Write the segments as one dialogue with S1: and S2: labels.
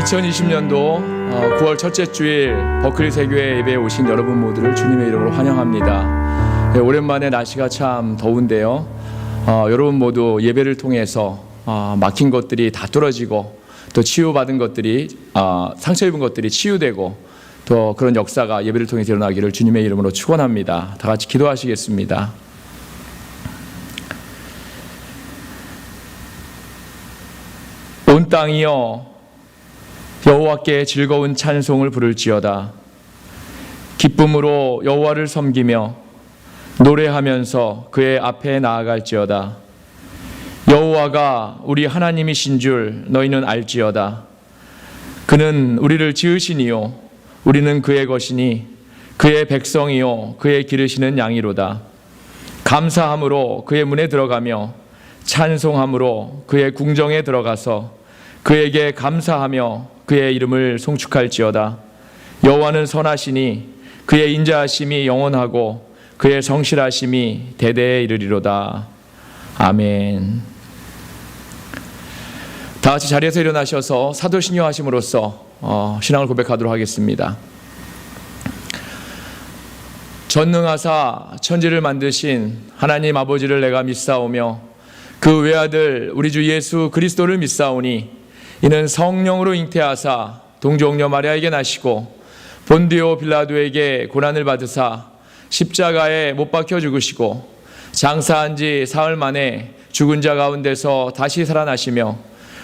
S1: 2020년도 9월 첫째 주일 버클리 세교회 예배에 오신 여러분 모두를 주님의 이름으로 환영합니다. 오랜만에 날씨가 참 더운데요. 여러분 모두 예배를 통해서 막힌 것들이 다 뚫어지고 또 치유받은 것들이 상처 입은 것들이 치유되고 또 그런 역사가 예배를 통해서 일어나기를 주님의 이름으로 축원합니다. 다 같이 기도하시겠습니다. 온 땅이여 여호와께 즐거운 찬송을 부를지어다. 기쁨으로 여호와를 섬기며 노래하면서 그의 앞에 나아갈지어다. 여호와가 우리 하나님이신 줄 너희는 알지어다. 그는 우리를 지으시니요 우리는 그의 것이니 그의 백성이요 그의 기르시는 양이로다. 감사함으로 그의 문에 들어가며 찬송함으로 그의 궁정에 들어가서 그에게 감사하며 그의 이름을 송축할지어다. 여호와는 선하시니 그의 인자하심이 영원하고 그의 성실하심이 대대에 이르리로다. 아멘. 다 같이 자리에서 일어나셔서 사도신료 하심으로써 신앙을 고백하도록 하겠습니다. 전능하사 천지를 만드신 하나님 아버지를 내가 믿사오며 그 외아들 우리 주 예수 그리스도를 믿사오니 이는 성령으로 잉태하사 동정녀 마리아에게 나시고 본디오 빌라도에게 고난을 받으사 십자가에 못 박혀 죽으시고 장사한 지 사흘 만에 죽은 자 가운데서 다시 살아나시며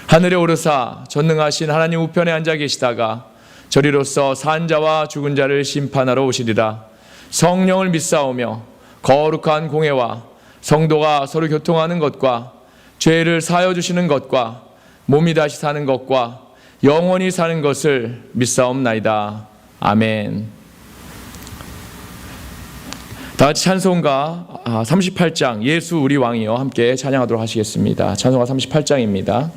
S1: 하늘에 오르사 전능하신 하나님 우편에 앉아 계시다가 저리로서 산 자와 죽은 자를 심판하러 오시리라. 성령을 믿사오며 거룩한 공회와 성도가 서로 교통하는 것과 죄를 사하여 주시는 것과 몸이 다시 사는 것과 영원히 사는 것을 믿사옵나이다. 아멘. 다 같이 찬송가 38장 예수 우리 왕이여 함께 찬양하도록 하시겠습니다. 찬송가 38장입니다.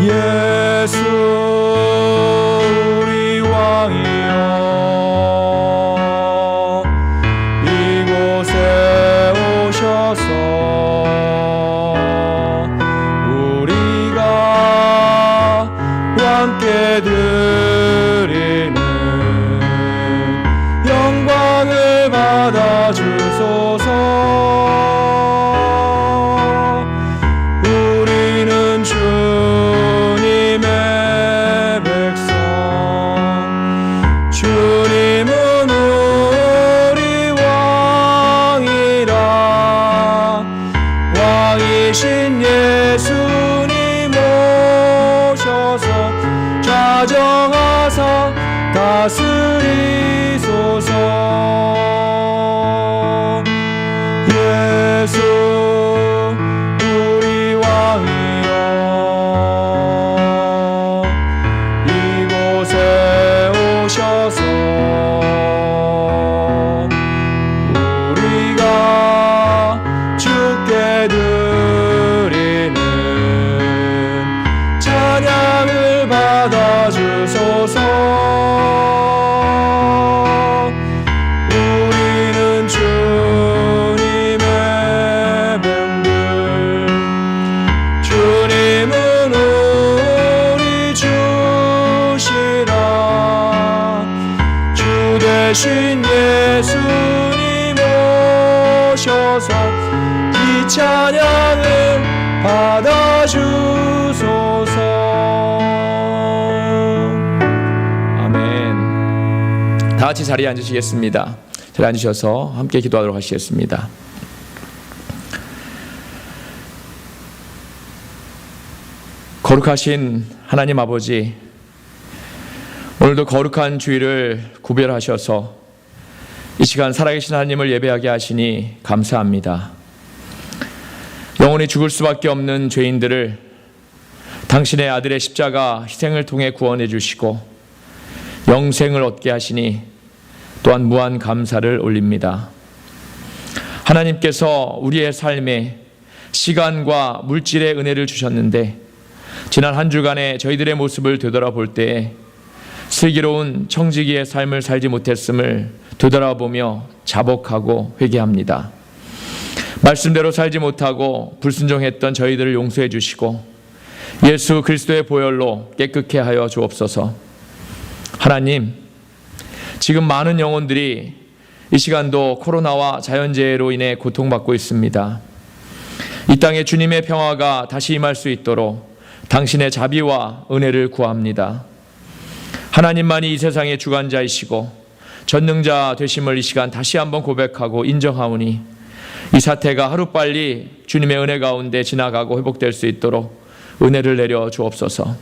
S2: 예수 우리 왕이여 이곳에 오셔서 우리가 함께 드리는 영광을 받아 주소서. 우리는 주님은 우리 왕이라. 왕이신 예수님 오셔서 좌정하사 다스리소서. 예수 우리 왕이여 이곳에 오셔서 우리가 주께 드리는 찬양을 받아 주소서. 우리는 주님의 병들 주님은 우리 주시라. 주 대신 예수님 오셔서 이 찬양을 받아주소서.
S1: 아멘. 다 같이 자리에 앉으시겠습니다. 자리에 앉으셔서 함께 기도하도록 하시겠습니다. 거룩하신 하나님 아버지, 오늘도 거룩한 주일을 구별하셔서 이 시간 살아계신 하나님을 예배하게 하시니 감사합니다. 영원히 죽을 수밖에 없는 죄인들을 당신의 아들의 십자가 희생을 통해 구원해 주시고 영생을 얻게 하시니 또한 무한 감사를 올립니다. 하나님께서 우리의 삶에 시간과 물질의 은혜를 주셨는데 지난 한 주간의 저희들의 모습을 되돌아볼 때에 슬기로운 청지기의 삶을 살지 못했음을 되돌아보며 자복하고 회개합니다. 말씀대로 살지 못하고 불순종했던 저희들을 용서해 주시고 예수 그리스도의 보혈로 깨끗게 하여 주옵소서. 하나님, 지금 많은 영혼들이 이 시간도 코로나와 자연재해로 인해 고통받고 있습니다. 이 땅에 주님의 평화가 다시 임할 수 있도록 당신의 자비와 은혜를 구합니다. 하나님만이 이 세상의 주관자이시고 전능자 되심을 이 시간 다시 한번 고백하고 인정하오니 이 사태가 하루빨리 주님의 은혜 가운데 지나가고 회복될 수 있도록 은혜를 내려 주옵소서.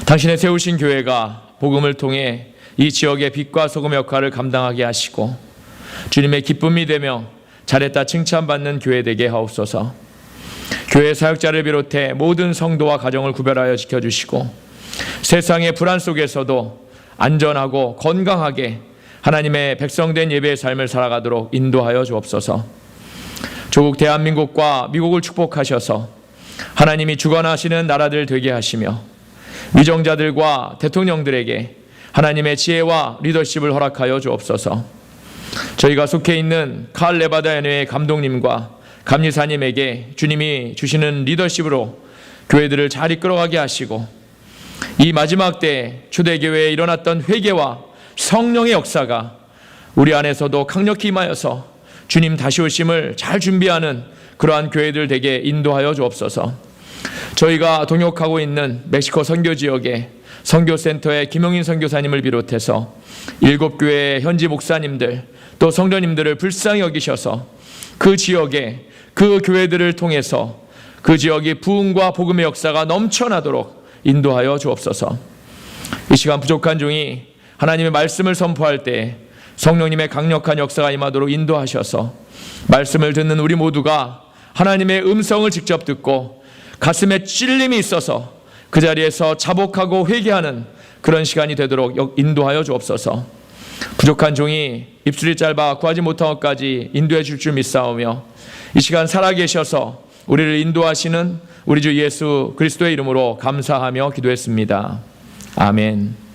S1: 당신의 세우신 교회가 복음을 통해 이 지역의 빛과 소금 역할을 감당하게 하시고 주님의 기쁨이 되며 잘했다 칭찬받는 교회 되게 하옵소서. 교회 사역자를 비롯해 모든 성도와 가정을 구별하여 지켜주시고 세상의 불안 속에서도 안전하고 건강하게 하나님의 백성된 예배의 삶을 살아가도록 인도하여 주옵소서. 조국 대한민국과 미국을 축복하셔서 하나님이 주관하시는 나라들 되게 하시며 위정자들과 대통령들에게 하나님의 지혜와 리더십을 허락하여 주옵소서. 저희가 속해 있는 칼 네바다 연회의 감독님과 감리사님에게 주님이 주시는 리더십으로 교회들을 잘 이끌어가게 하시고 이 마지막 때 초대교회에 일어났던 회개와 성령의 역사가 우리 안에서도 강력히 임하여서 주님 다시 오심을 잘 준비하는 그러한 교회들 되게 인도하여 주옵소서. 저희가 동역하고 있는 멕시코 선교지역의 선교센터의 김용인 선교사님을 비롯해서 7교회의 현지 목사님들 또 성도님들을 불쌍히 여기셔서 그 지역에 그 교회들을 통해서 그 지역의 부흥과 복음의 역사가 넘쳐나도록 인도하여 주옵소서. 이 시간 부족한 종이 하나님의 말씀을 선포할 때 성령님의 강력한 역사가 임하도록 인도하셔서 말씀을 듣는 우리 모두가 하나님의 음성을 직접 듣고 가슴에 찔림이 있어서 그 자리에서 자복하고 회개하는 그런 시간이 되도록 인도하여 주옵소서. 부족한 종이 입술이 짧아 구하지 못한 것까지 인도해 줄 줄 믿사오며 이 시간 살아계셔서 우리를 인도하시는 우리 주 예수 그리스도의 이름으로 감사하며 기도했습니다. 아멘.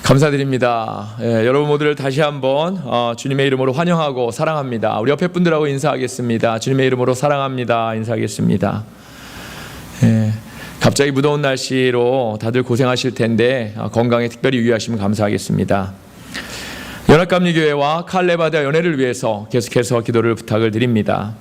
S1: 감사드립니다. 여러분 모두를 다시 한번 주님의 이름으로 환영하고 사랑합니다. 우리 옆에 분들하고 인사하겠습니다. 주님의 이름으로 사랑합니다. 인사하겠습니다. 갑자기 무더운 날씨로 다들 고생하실 텐데 건강에 특별히 유의하시면 감사하겠습니다. 연합감리교회와 칼 네바다 연회를 위해서 계속해서 기도를 부탁을 드립니다.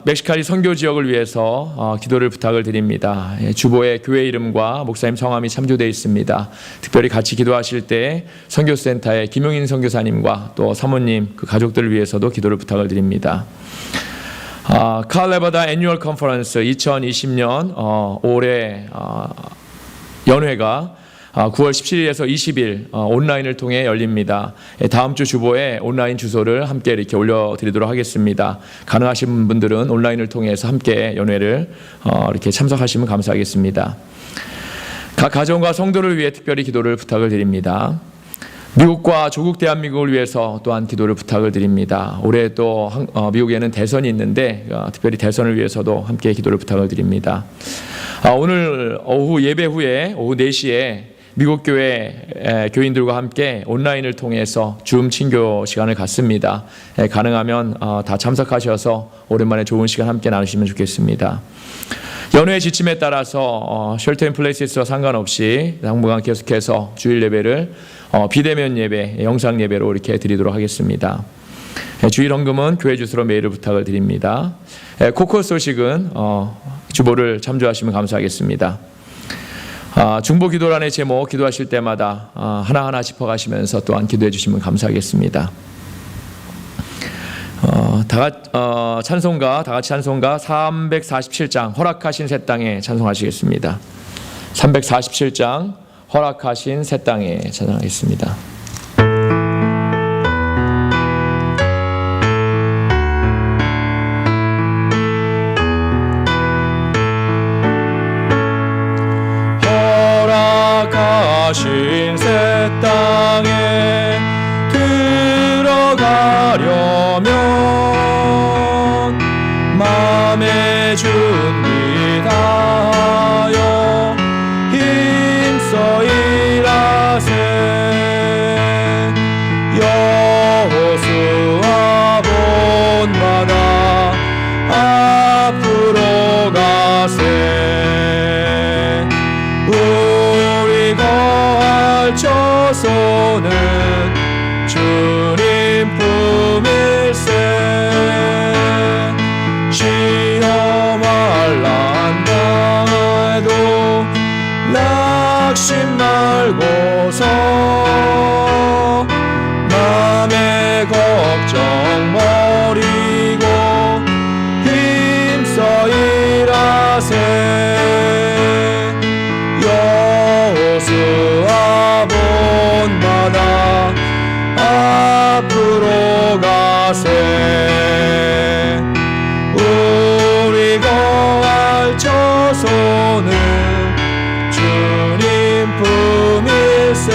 S1: 멕시카리 선교 지역을 위해서 기도를 부탁을 드립니다. 주보에 교회 이름과 목사님 성함이 참조되어 있습니다. 특별히 같이 기도하실 때 선교센터의 김용인 선교사님과 또 사모님 그 가족들을 위해서도 기도를 부탁을 드립니다. 칼 네바다 애뉴얼 컨퍼런스 2020년 올해 연회가 9월 17일에서 20일 온라인을 통해 열립니다. 다음 주 주보에 온라인 주소를 함께 이렇게 올려드리도록 하겠습니다. 가능하신 분들은 온라인을 통해서 함께 연회를 이렇게 참석하시면 감사하겠습니다. 각 가정과 성도를 위해 특별히 기도를 부탁을 드립니다. 미국과 조국 대한민국을 위해서 또한 기도를 부탁을 드립니다. 올해 또 미국에는 대선이 있는데 특별히 대선을 위해서도 함께 기도를 부탁을 드립니다. 오늘 오후 예배 후에 오후 4시에 미국 교회 교인들과 함께 온라인을 통해서 줌 친교 시간을 갖습니다. 가능하면 다 참석하셔서 오랜만에 좋은 시간 함께 나누시면 좋겠습니다. 연회의 지침에 따라서 쉘터 인 플레이스와 상관없이 당분간 계속해서 주일 예배를 비대면 예배, 영상 예배로 이렇게 드리도록 하겠습니다. 주일 헌금은 교회 주소로 메일을 부탁을 드립니다. 코코 소식은 주보를 참조하시면 감사하겠습니다. 중보 기도란의 제목 기도하실 때마다 하나하나 짚어가시면서 또한 기도해 주시면 감사하겠습니다. 다 같이 찬송가 347장 허락하신 새 땅에 찬송하시겠습니다. 347장 허락하신 새 땅에 찬양하겠습니다.
S2: 허락하신 새 땅에 들어가려면 마음의 준비 다하여 힘써 일하세. 여호수아 본받아 앞으로 가세. 우리 거할 처소는 주님 품일세. 시험할 난당해도 낙심 말고서 맘의 걱정 버리고 힘써 일하세. 여호수아 본받아 앞으로 가세. 우리 거할 처소는 주님 품일세.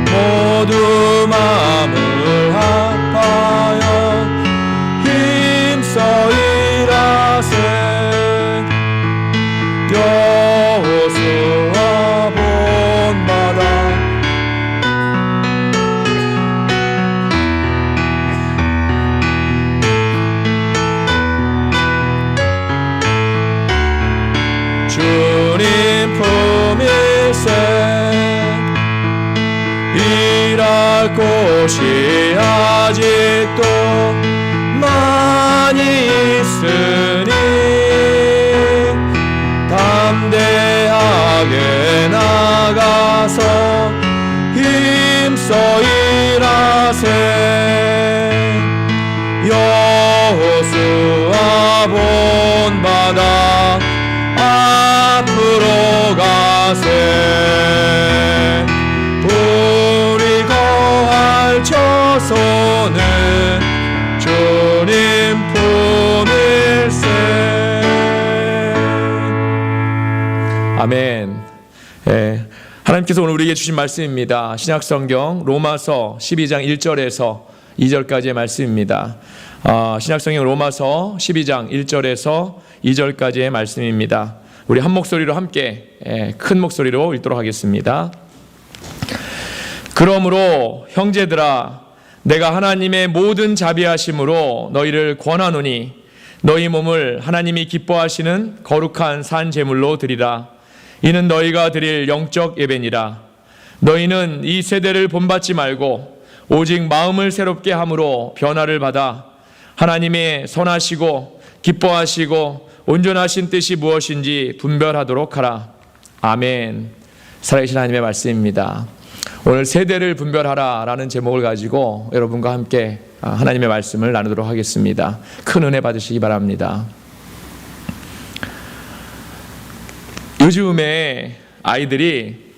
S2: 모두 마음을 합하여 힘써 일하세. 여호수아 본받아 주님 품일세. 일할 곳이 아직도 많이 있으니 담대하게 나가서 힘써 일하세. 여호수아 본받아 앞으로 가세. 우리 거할 처소는 주님 품일세.
S1: 아멘. 하나님께서 오늘 우리에게 주신 말씀입니다. 신약성경 로마서 12장 1절에서 2절까지의 말씀입니다. 신약성경 로마서 12장 1절에서 2절까지의 말씀입니다. 우리 한 목소리로 함께 큰 목소리로 읽도록 하겠습니다. 그러므로 형제들아, 내가 하나님의 모든 자비하심으로 너희를 권하노니 너희 몸을 하나님이 기뻐하시는 거룩한 산 제물로 드리라. 이는 너희가 드릴 영적 예배니라. 너희는 이 세대를 본받지 말고 오직 마음을 새롭게 함으로 변화를 받아 하나님의 선하시고 기뻐하시고 온전하신 뜻이 무엇인지 분별하도록 하라. 아멘. 살아계신 하나님의 말씀입니다. 오늘 세대를 분별하라 라는 제목을 가지고 여러분과 함께 하나님의 말씀을 나누도록 하겠습니다. 큰 은혜 받으시기 바랍니다. 요즘에 아이들이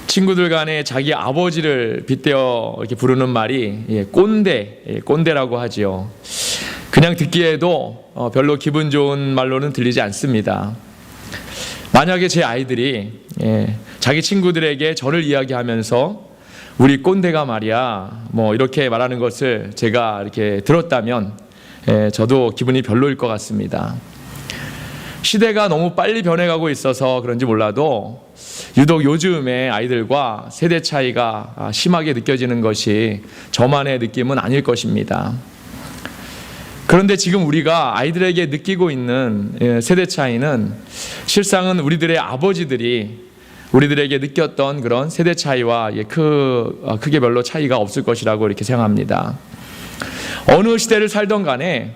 S1: 친구들 간에 자기 아버지를 빗대어 이렇게 부르는 말이 꼰대라고 하지요. 그냥 듣기에도 별로 기분 좋은 말로는 들리지 않습니다. 만약에 제 아이들이 자기 친구들에게 저를 이야기하면서 우리 꼰대가 말이야 뭐 이렇게 말하는 것을 제가 이렇게 들었다면 저도 기분이 별로일 것 같습니다. 시대가 너무 빨리 변해가고 있어서 그런지 몰라도 유독 요즘의 아이들과 세대 차이가 심하게 느껴지는 것이 저만의 느낌은 아닐 것입니다. 그런데 지금 우리가 아이들에게 느끼고 있는 세대 차이는 실상은 우리들의 아버지들이 우리들에게 느꼈던 그런 세대 차이와 크게 별로 차이가 없을 것이라고 이렇게 생각합니다. 어느 시대를 살던 간에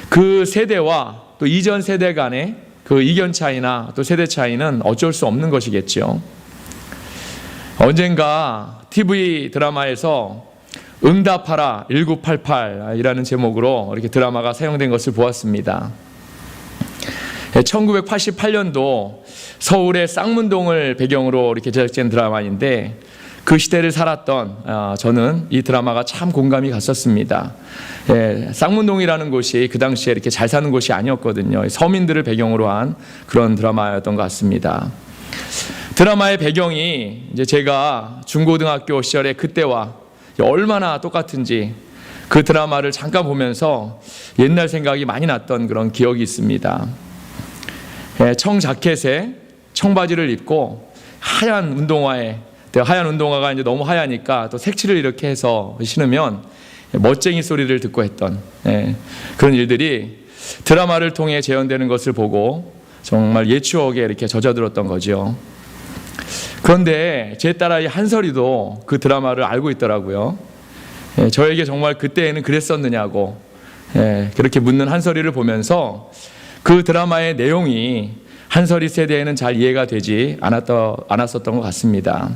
S1: 그 세대와 또 이전 세대 간의 그 이견 차이나 또 세대 차이는 어쩔 수 없는 것이겠죠. 언젠가 TV 드라마에서 응답하라 1988이라는 제목으로 이렇게 드라마가 사용된 것을 보았습니다. 1988년도 서울의 쌍문동을 배경으로 이렇게 제작된 드라마인데, 그 시대를 살았던 저는 이 드라마가 참 공감이 갔었습니다. 쌍문동이라는 곳이 그 당시에 이렇게 잘 사는 곳이 아니었거든요. 서민들을 배경으로 한 그런 드라마였던 것 같습니다. 드라마의 배경이 이제 제가 중고등학교 시절에 그때와 얼마나 똑같은지 그 드라마를 잠깐 보면서 옛날 생각이 많이 났던 그런 기억이 있습니다. 청자켓에 청바지를 입고 하얀 운동화에, 하얀 운동화가 이제 너무 하얘니까 또 색칠을 이렇게 해서 신으면 멋쟁이 소리를 듣고 했던 그런 일들이 드라마를 통해 재현되는 것을 보고 정말 옛 추억에 이렇게 젖어들었던 거죠. 그런데 제 딸아이 한설이도 그 드라마를 알고 있더라고요. 저에게 정말 그때에는 그랬었느냐고 그렇게 묻는 한설이를 보면서 그 드라마의 내용이 한설이 세대에는 잘 이해가 되지 않았었던 것 같습니다.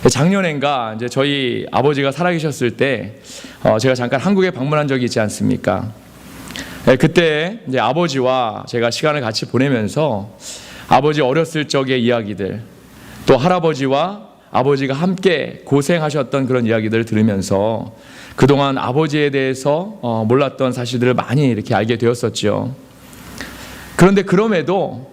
S1: 작년엔가 이제 저희 아버지가 살아계셨을 때 제가 잠깐 한국에 방문한 적이 있지 않습니까? 그때 이제 아버지와 제가 시간을 같이 보내면서 아버지 어렸을 적의 이야기들, 또 할아버지와 아버지가 함께 고생하셨던 그런 이야기들을 들으면서 그동안 아버지에 대해서 몰랐던 사실들을 많이 이렇게 알게 되었었죠. 그런데 그럼에도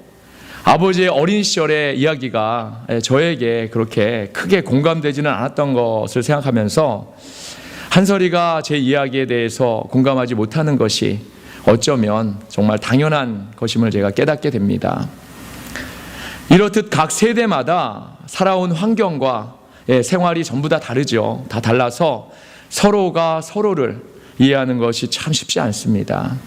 S1: 아버지의 어린 시절의 이야기가 저에게 그렇게 크게 공감되지는 않았던 것을 생각하면서 한설이가 제 이야기에 대해서 공감하지 못하는 것이 어쩌면 정말 당연한 것임을 제가 깨닫게 됩니다. 이렇듯 각 세대마다 살아온 환경과 생활이 전부 다 다르죠. 다 달라서 서로가 서로를 이해하는 것이 참 쉽지 않습니다.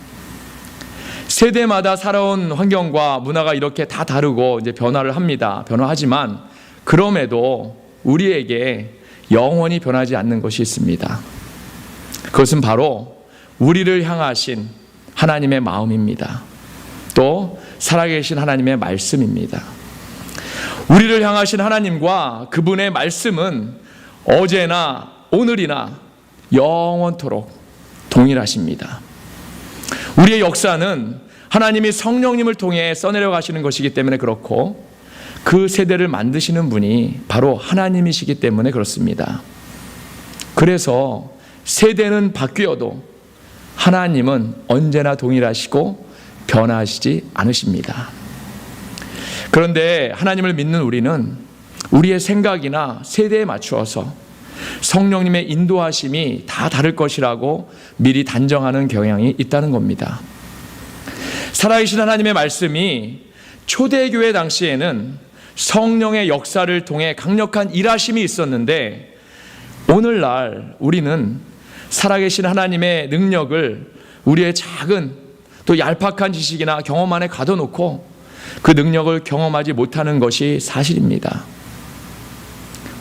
S1: 세대마다 살아온 환경과 문화가 이렇게 다 다르고 이제 변화를 합니다. 변화하지만 그럼에도 우리에게 영원히 변하지 않는 것이 있습니다. 그것은 바로 우리를 향하신 하나님의 마음입니다. 또 살아계신 하나님의 말씀입니다. 우리를 향하신 하나님과 그분의 말씀은 어제나 오늘이나 영원토록 동일하십니다. 우리의 역사는 하나님이 성령님을 통해 써내려 가시는 것이기 때문에 그렇고, 그 세대를 만드시는 분이 바로 하나님이시기 때문에 그렇습니다. 그래서 세대는 바뀌어도 하나님은 언제나 동일하시고 변하시지 않으십니다. 그런데 하나님을 믿는 우리는 우리의 생각이나 세대에 맞추어서 성령님의 인도하심이 다 다를 것이라고 미리 단정하는 경향이 있다는 겁니다. 살아계신 하나님의 말씀이 초대교회 당시에는 성령의 역사를 통해 강력한 일하심이 있었는데, 오늘날 우리는 살아계신 하나님의 능력을 우리의 작은 또 얄팍한 지식이나 경험 안에 가둬놓고 그 능력을 경험하지 못하는 것이 사실입니다.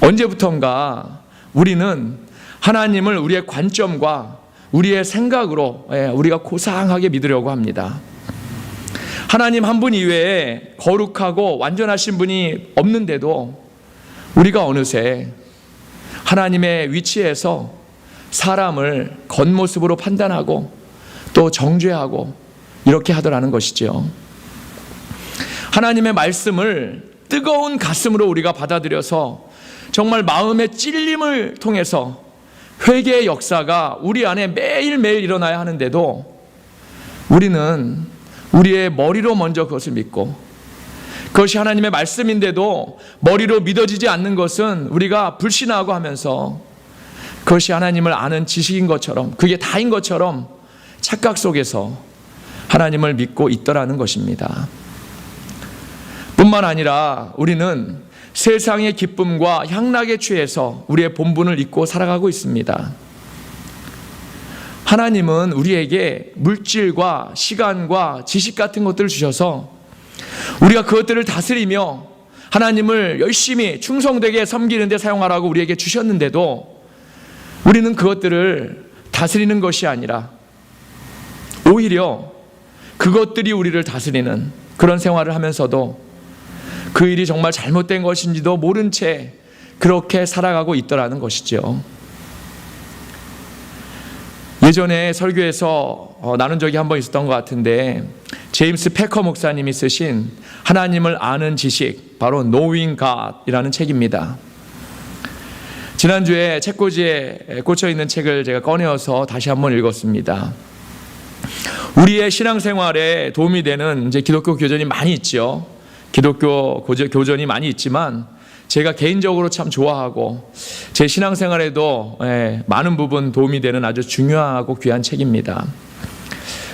S1: 언제부턴가 우리는 하나님을 우리의 관점과 우리의 생각으로 우리가 고상하게 믿으려고 합니다. 하나님 한 분 이외에 거룩하고 완전하신 분이 없는데도 우리가 어느새 하나님의 위치에서 사람을 겉모습으로 판단하고 또 정죄하고 이렇게 하더라는 것이죠. 하나님의 말씀을 뜨거운 가슴으로 우리가 받아들여서 정말 마음의 찔림을 통해서 회개의 역사가 우리 안에 매일매일 일어나야 하는데도 우리는 우리의 머리로 먼저 그것을 믿고, 그것이 하나님의 말씀인데도 머리로 믿어지지 않는 것은 우리가 불신하고 하면서 그것이 하나님을 아는 지식인 것처럼, 그게 다인 것처럼 착각 속에서 하나님을 믿고 있더라는 것입니다. 뿐만 아니라 우리는 세상의 기쁨과 향락에 취해서 우리의 본분을 잊고 살아가고 있습니다. 하나님은 우리에게 물질과 시간과 지식 같은 것들을 주셔서 우리가 그것들을 다스리며 하나님을 열심히 충성되게 섬기는 데 사용하라고 우리에게 주셨는데도 우리는 그것들을 다스리는 것이 아니라 오히려 그것들이 우리를 다스리는 그런 생활을 하면서도 그 일이 정말 잘못된 것인지도 모른 채 그렇게 살아가고 있더라는 것이죠. 예전에 설교에서 나눈 적이 한 번 있었던 것 같은데, 제임스 패커 목사님이 쓰신 하나님을 아는 지식, 바로 Knowing God이라는 책입니다. 지난주에 책꽂이에 꽂혀있는 책을 제가 꺼내어서 다시 한번 읽었습니다. 우리의 신앙생활에 도움이 되는 이제 기독교 교전이 많이 있죠. 기독교 교전이 많이 있지만 제가 개인적으로 참 좋아하고 제 신앙생활에도 많은 부분 도움이 되는 아주 중요하고 귀한 책입니다.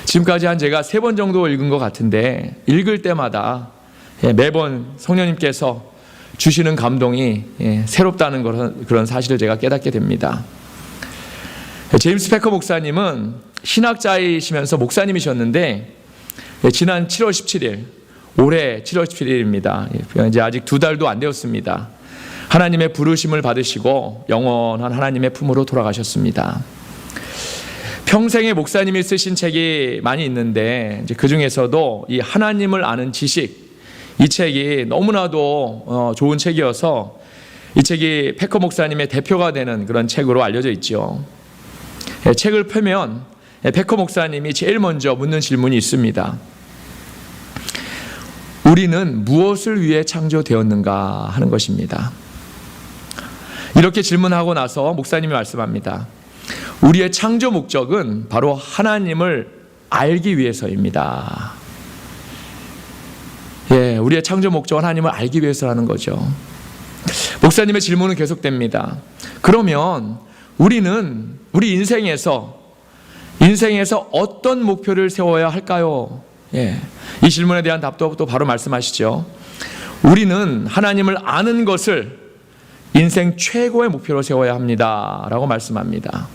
S1: 지금까지 한 제가 3번 정도 읽은 것 같은데, 읽을 때마다 매번 성령님께서 주시는 감동이 새롭다는 그런 사실을 제가 깨닫게 됩니다. 제임스 패커 목사님은 신학자이시면서 목사님이셨는데, 지난 7월 17일, 올해 7월 17일입니다. 이제 아직 2달도 안 되었습니다. 하나님의 부르심을 받으시고 영원한 하나님의 품으로 돌아가셨습니다. 평생에 목사님이 쓰신 책이 많이 있는데, 이제 그 중에서도 이 하나님을 아는 지식, 이 책이 너무나도 좋은 책이어서 이 책이 패커 목사님의 대표가 되는 그런 책으로 알려져 있죠. 책을 펴면 패커 목사님이 제일 먼저 묻는 질문이 있습니다. 우리는 무엇을 위해 창조되었는가 하는 것입니다. 이렇게 질문하고 나서 목사님이 말씀합니다. 우리의 창조 목적은 바로 하나님을 알기 위해서입니다. 우리의 창조 목적은 하나님을 알기 위해서라는 거죠. 목사님의 질문은 계속됩니다. 그러면 우리는 우리 인생에서 어떤 목표를 세워야 할까요? 이 질문에 대한 답도 또 바로 말씀하시죠. 우리는 하나님을 아는 것을 인생 최고의 목표로 세워야 합니다 라고 말씀합니다.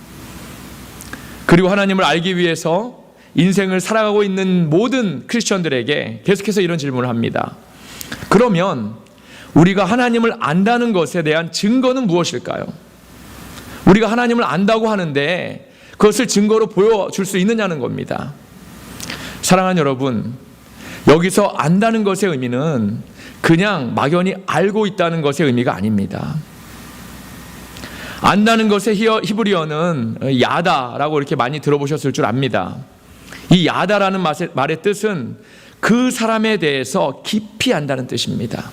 S1: 그리고 하나님을 알기 위해서 인생을 살아가고 있는 모든 크리스천들에게 계속해서 이런 질문을 합니다. 그러면 우리가 하나님을 안다는 것에 대한 증거는 무엇일까요? 우리가 하나님을 안다고 하는데 그것을 증거로 보여줄 수 있느냐는 겁니다. 사랑하는 여러분, 여기서 안다는 것의 의미는 그냥 막연히 알고 있다는 것의 의미가 아닙니다. 안다는 것의 히브리어는 야다라고 이렇게 많이 들어보셨을 줄 압니다. 이 야다라는 말의 뜻은 그 사람에 대해서 깊이 안다는 뜻입니다.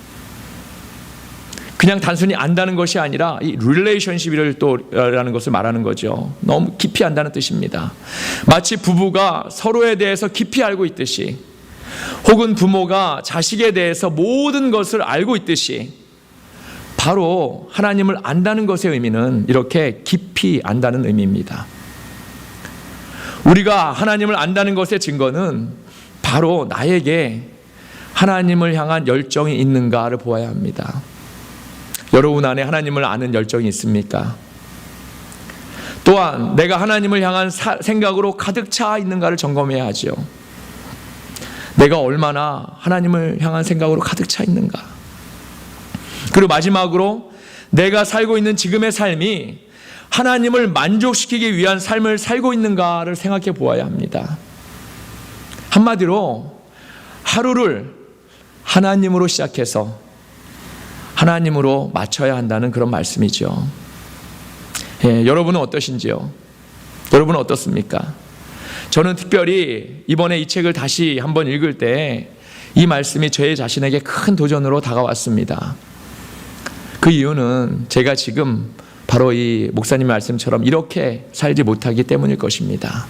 S1: 그냥 단순히 안다는 것이 아니라 이 릴레이션십을 또라는 것을 말하는 거죠. 너무 깊이 안다는 뜻입니다. 마치 부부가 서로에 대해서 깊이 알고 있듯이, 혹은 부모가 자식에 대해서 모든 것을 알고 있듯이, 바로 하나님을 안다는 것의 의미는 이렇게 깊이 안다는 의미입니다. 우리가 하나님을 안다는 것의 증거는 바로 나에게 하나님을 향한 열정이 있는가를 보아야 합니다. 여러분 안에 하나님을 아는 열정이 있습니까? 또한 내가 하나님을 향한 생각으로 가득 차 있는가를 점검해야 하죠. 내가 얼마나 하나님을 향한 생각으로 가득 차 있는가. 그리고 마지막으로 내가 살고 있는 지금의 삶이 하나님을 만족시키기 위한 삶을 살고 있는가를 생각해 보아야 합니다. 한마디로 하루를 하나님으로 시작해서 하나님으로 맞춰야 한다는 그런 말씀이죠. 여러분은 어떠신지요? 여러분은 어떻습니까? 저는 특별히 이번에 이 책을 다시 한번 읽을 때 이 말씀이 제 자신에게 큰 도전으로 다가왔습니다. 그 이유는 제가 지금 바로 이 목사님 말씀처럼 이렇게 살지 못하기 때문일 것입니다.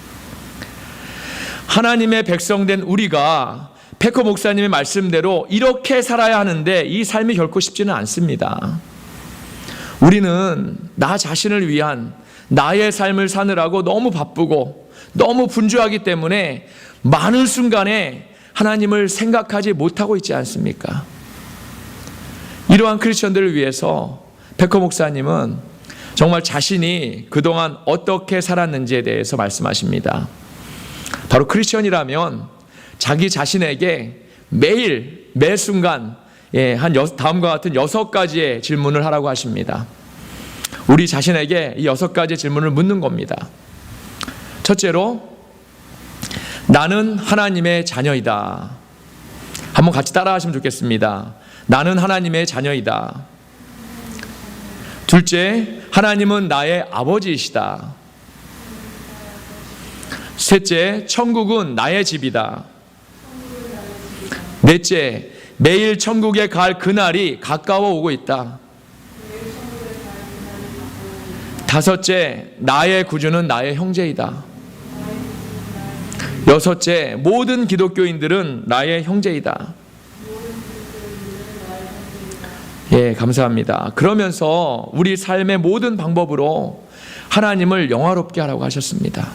S1: 하나님의 백성된 우리가 패커 목사님의 말씀대로 이렇게 살아야 하는데 이 삶이 결코 쉽지는 않습니다. 우리는 나 자신을 위한 나의 삶을 사느라고 너무 바쁘고 너무 분주하기 때문에 많은 순간에 하나님을 생각하지 못하고 있지 않습니까? 이러한 크리스천들을 위해서 패커 목사님은 정말 자신이 그동안 어떻게 살았는지에 대해서 말씀하십니다. 바로 크리스천이라면 자기 자신에게 매일 매 순간 다음과 같은 6가지의 질문을 하라고 하십니다. 우리 자신에게 이 6가지의 질문을 묻는 겁니다. 첫째로, 나는 하나님의 자녀이다. 한번 같이 따라하시면 좋겠습니다. 나는 하나님의 자녀이다. 둘째, 하나님은 나의 아버지이시다. 셋째, 천국은 나의 집이다. 넷째, 매일 천국에 갈 그날이 가까워 오고 있다. 다섯째, 나의 구주는 나의 형제이다. 여섯째, 모든 기독교인들은 나의 형제이다. 예, 감사합니다. 그러면서 우리 삶의 모든 방법으로 하나님을 영화롭게 하라고 하셨습니다.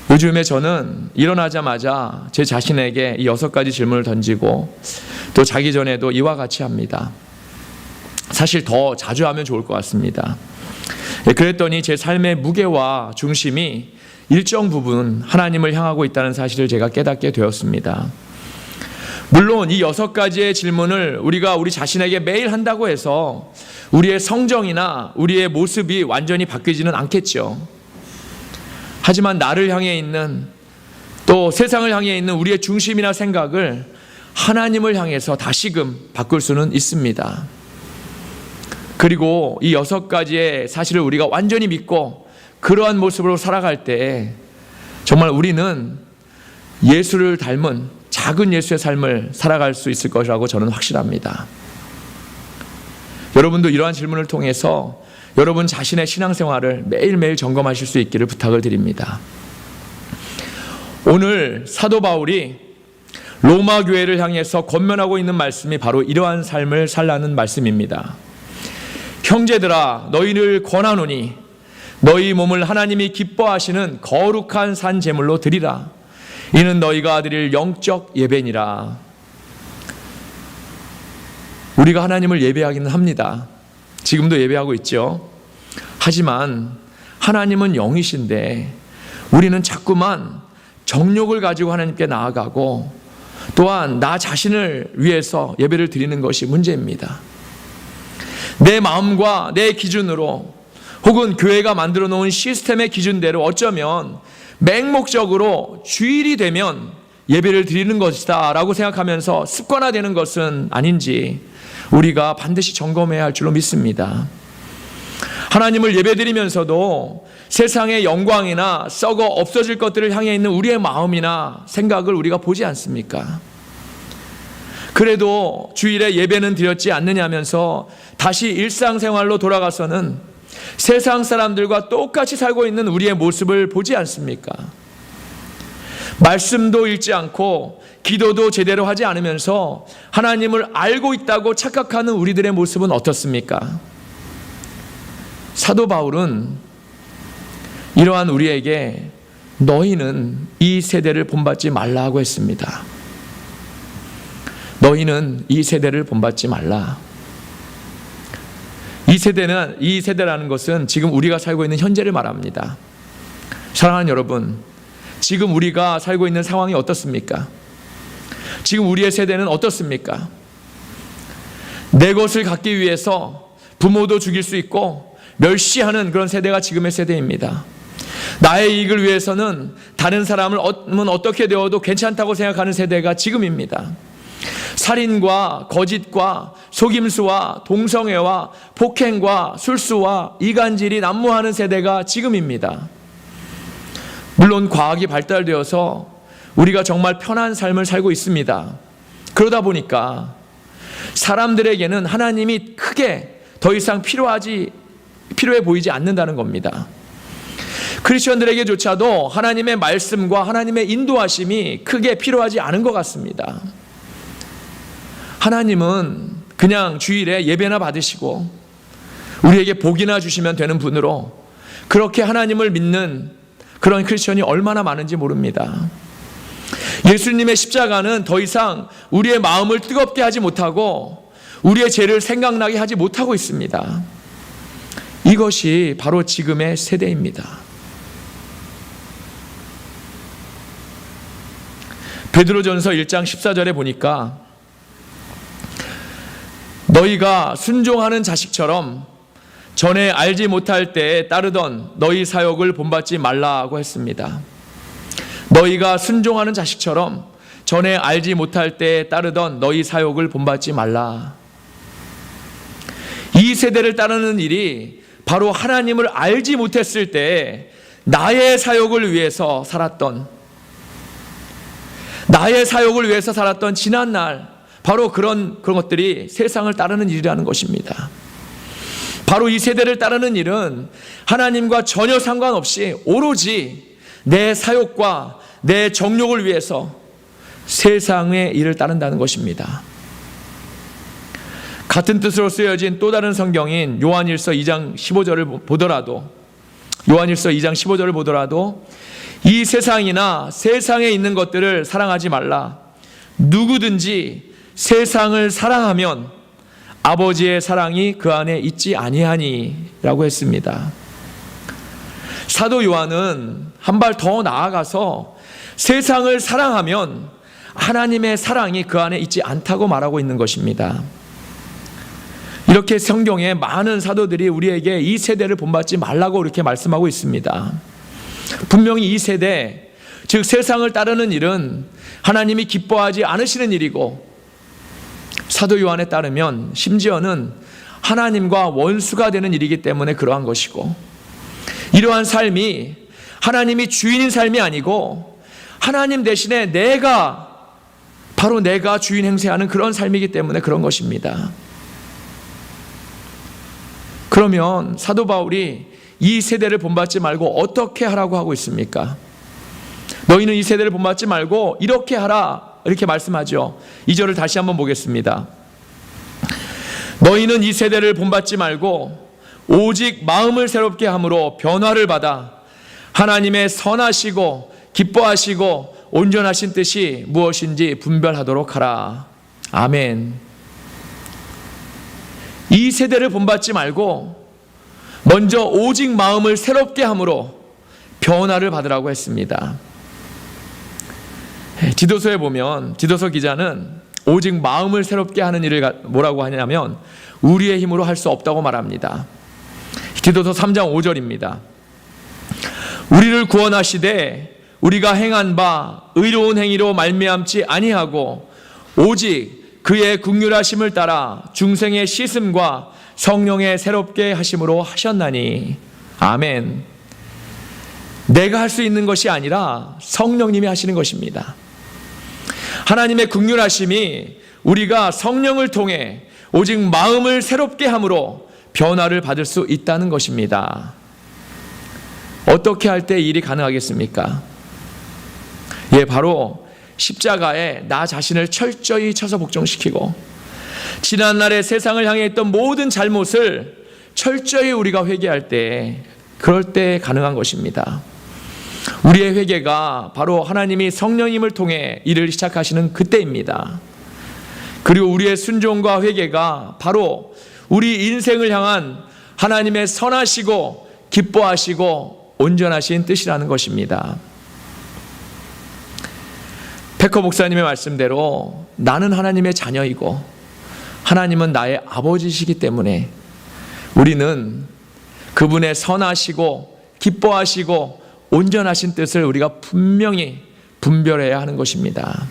S1: 요즘에 저는 일어나자마자 제 자신에게 이 6가지 질문을 던지고 또 자기 전에도 이와 같이 합니다. 사실 더 자주 하면 좋을 것 같습니다. 예, 그랬더니 제 삶의 무게와 중심이 일정 부분 하나님을 향하고 있다는 사실을 제가 깨닫게 되었습니다. 물론 이 6가지의 질문을 우리가 우리 자신에게 매일 한다고 해서 우리의 성정이나 우리의 모습이 완전히 바뀌지는 않겠죠. 하지만 나를 향해 있는, 또 세상을 향해 있는 우리의 중심이나 생각을 하나님을 향해서 다시금 바꿀 수는 있습니다. 그리고 이 6가지의 사실을 우리가 완전히 믿고 그러한 모습으로 살아갈 때 정말 우리는 예수를 닮은 작은 예수의 삶을 살아갈 수 있을 것이라고 저는 확신합니다. 여러분도 이러한 질문을 통해서 여러분 자신의 신앙생활을 매일매일 점검하실 수 있기를 부탁을 드립니다. 오늘 사도 바울이 로마 교회를 향해서 권면하고 있는 말씀이 바로 이러한 삶을 살라는 말씀입니다. 형제들아, 너희를 권하노니 너희 몸을 하나님이 기뻐하시는 거룩한 산 제물로 드리라. 이는 너희가 드릴 영적 예배니라. 우리가 하나님을 예배하기는 합니다. 지금도 예배하고 있죠. 하지만 하나님은 영이신데 우리는 자꾸만 정욕을 가지고 하나님께 나아가고 또한 나 자신을 위해서 예배를 드리는 것이 문제입니다. 내 마음과 내 기준으로 혹은 교회가 만들어 놓은 시스템의 기준대로 어쩌면 맹목적으로 주일이 되면 예배를 드리는 것이다 라고 생각하면서 습관화되는 것은 아닌지 우리가 반드시 점검해야 할 줄로 믿습니다. 하나님을 예배드리면서도 세상의 영광이나 썩어 없어질 것들을 향해 있는 우리의 마음이나 생각을 우리가 보지 않습니까? 그래도 주일에 예배는 드렸지 않느냐면서 다시 일상생활로 돌아가서는 세상 사람들과 똑같이 살고 있는 우리의 모습을 보지 않습니까? 말씀도 읽지 않고 기도도 제대로 하지 않으면서 하나님을 알고 있다고 착각하는 우리들의 모습은 어떻습니까? 사도 바울은 이러한 우리에게 너희는 이 세대를 본받지 말라고 했습니다. 너희는 이 세대를 본받지 말라. 이 세대라는 것은 지금 우리가 살고 있는 현재를 말합니다. 사랑하는 여러분, 지금 우리가 살고 있는 상황이 어떻습니까? 지금 우리의 세대는 어떻습니까? 내 것을 갖기 위해서 부모도 죽일 수 있고 멸시하는 그런 세대가 지금의 세대입니다. 나의 이익을 위해서는 다른 사람을 어떻게 되어도 괜찮다고 생각하는 세대가 지금입니다. 살인과 거짓과 속임수와 동성애와 폭행과 술수와 이간질이 난무하는 세대가 지금입니다. 물론 과학이 발달되어서 우리가 정말 편한 삶을 살고 있습니다. 그러다 보니까 사람들에게는 하나님이 크게 더 이상 필요해 보이지 않는다는 겁니다. 크리스천들에게조차도 하나님의 말씀과 하나님의 인도하심이 크게 필요하지 않은 것 같습니다. 하나님은 그냥 주일에 예배나 받으시고 우리에게 복이나 주시면 되는 분으로 그렇게 하나님을 믿는 그런 크리스천이 얼마나 많은지 모릅니다. 예수님의 십자가는 더 이상 우리의 마음을 뜨겁게 하지 못하고 우리의 죄를 생각나게 하지 못하고 있습니다. 이것이 바로 지금의 세대입니다. 베드로전서 1장 14절에 보니까 너희가 순종하는 자식처럼 전에 알지 못할 때에 따르던 너희 사역을 본받지 말라고 했습니다. 너희가 순종하는 자식처럼 전에 알지 못할 때 따르던 너희 사욕을 본받지 말라. 이 세대를 따르는 일이 바로 하나님을 알지 못했을 때 나의 사욕을 위해서 살았던, 나의 사욕을 위해서 살았던 지난날, 바로 그런 것들이 세상을 따르는 일이라는 것입니다. 바로 이 세대를 따르는 일은 하나님과 전혀 상관없이 오로지 내 사욕과 내 정욕을 위해서 세상의 일을 따른다는 것입니다. 같은 뜻으로 쓰여진 또 다른 성경인 요한일서 2장 15절을 보더라도, 요한일서 2장 15절을 보더라도 이 세상이나 세상에 있는 것들을 사랑하지 말라. 누구든지 세상을 사랑하면 아버지의 사랑이 그 안에 있지 아니하니 라고 했습니다. 사도 요한은 한 발 더 나아가서 세상을 사랑하면 하나님의 사랑이 그 안에 있지 않다고 말하고 있는 것입니다. 이렇게 성경에 많은 사도들이 우리에게 이 세대를 본받지 말라고 이렇게 말씀하고 있습니다. 분명히 이 세대, 즉 세상을 따르는 일은 하나님이 기뻐하지 않으시는 일이고, 사도 요한에 따르면 심지어는 하나님과 원수가 되는 일이기 때문에 그러한 것이고, 이러한 삶이 하나님이 주인인 삶이 아니고 하나님 대신에 바로 내가 주인 행세하는 그런 삶이기 때문에 그런 것입니다. 그러면 사도 바울이 이 세대를 본받지 말고 어떻게 하라고 하고 있습니까? 너희는 이 세대를 본받지 말고 이렇게 하라, 이렇게 말씀하죠. 2절을 다시 한번 보겠습니다. 너희는 이 세대를 본받지 말고 오직 마음을 새롭게 함으로 변화를 받아 하나님의 선하시고 기뻐하시고 온전하신 뜻이 무엇인지 분별하도록 하라. 아멘. 이 세대를 본받지 말고 먼저 오직 마음을 새롭게 함으로 변화를 받으라고 했습니다. 디도서에 보면 디도서 기자는 오직 마음을 새롭게 하는 일을 뭐라고 하냐면 우리의 힘으로 할 수 없다고 말합니다. 디도서 3장 5절입니다. 우리를 구원하시되 우리가 행한 바 의로운 행위로 말미암지 아니하고 오직 그의 긍휼하심을 따라 중생의 씻음과 성령의 새롭게 하심으로 하셨나니. 아멘. 내가 할 수 있는 것이 아니라 성령님이 하시는 것입니다. 하나님의 긍휼하심이 우리가 성령을 통해 오직 마음을 새롭게 함으로 변화를 받을 수 있다는 것입니다. 어떻게 할 때 일이 가능하겠습니까? 바로 십자가에 나 자신을 철저히 쳐서 복종시키고 지난날의 세상을 향해 있던 모든 잘못을 철저히 우리가 회개할 때, 그럴 때 가능한 것입니다. 우리의 회개가 바로 하나님이 성령님을 통해 일을 시작하시는 그때입니다. 그리고 우리의 순종과 회개가 바로 우리 인생을 향한 하나님의 선하시고 기뻐하시고 온전하신 뜻이라는 것입니다. 페커 목사님의 말씀대로 나는 하나님의 자녀이고 하나님은 나의 아버지시기 때문에 우리는 그분의 선하시고 기뻐하시고 온전하신 뜻을 우리가 분명히 분별해야 하는 것입니다.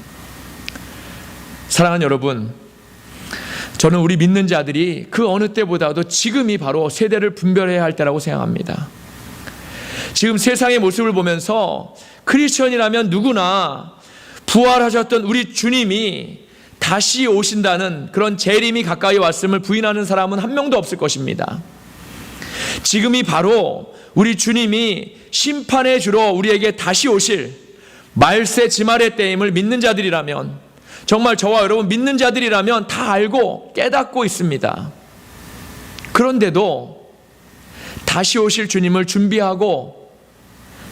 S1: 사랑하는 여러분, 저는 우리 믿는 자들이 그 어느 때보다도 지금이 바로 세대를 분별해야 할 때라고 생각합니다. 지금 세상의 모습을 보면서 크리스천이라면 누구나 부활하셨던 우리 주님이 다시 오신다는 그런 재림이 가까이 왔음을 부인하는 사람은 한 명도 없을 것입니다. 지금이 바로 우리 주님이 심판의 주로 우리에게 다시 오실 말세 지말의 때임을 믿는 자들이라면, 정말 저와 여러분 믿는 자들이라면 다 알고 깨닫고 있습니다. 그런데도 다시 오실 주님을 준비하고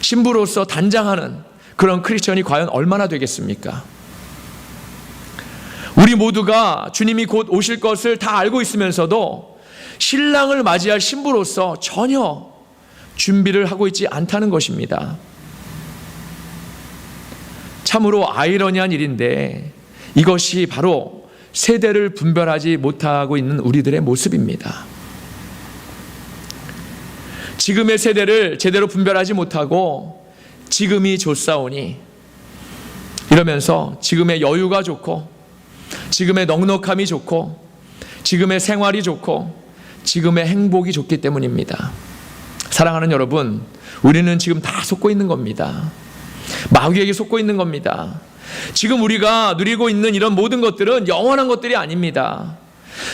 S1: 신부로서 단장하는 그런 크리스천이 과연 얼마나 되겠습니까? 우리 모두가 주님이 곧 오실 것을 다 알고 있으면서도 신랑을 맞이할 신부로서 전혀 준비를 하고 있지 않다는 것입니다. 참으로 아이러니한 일인데 이것이 바로 세대를 분별하지 못하고 있는 우리들의 모습입니다. 지금의 세대를 제대로 분별하지 못하고 지금이 좋사오니 이러면서 지금의 여유가 좋고, 지금의 넉넉함이 좋고, 지금의 생활이 좋고, 지금의 행복이 좋기 때문입니다. 사랑하는 여러분, 우리는 지금 다 속고 있는 겁니다. 마귀에게 속고 있는 겁니다. 지금 우리가 누리고 있는 이런 모든 것들은 영원한 것들이 아닙니다.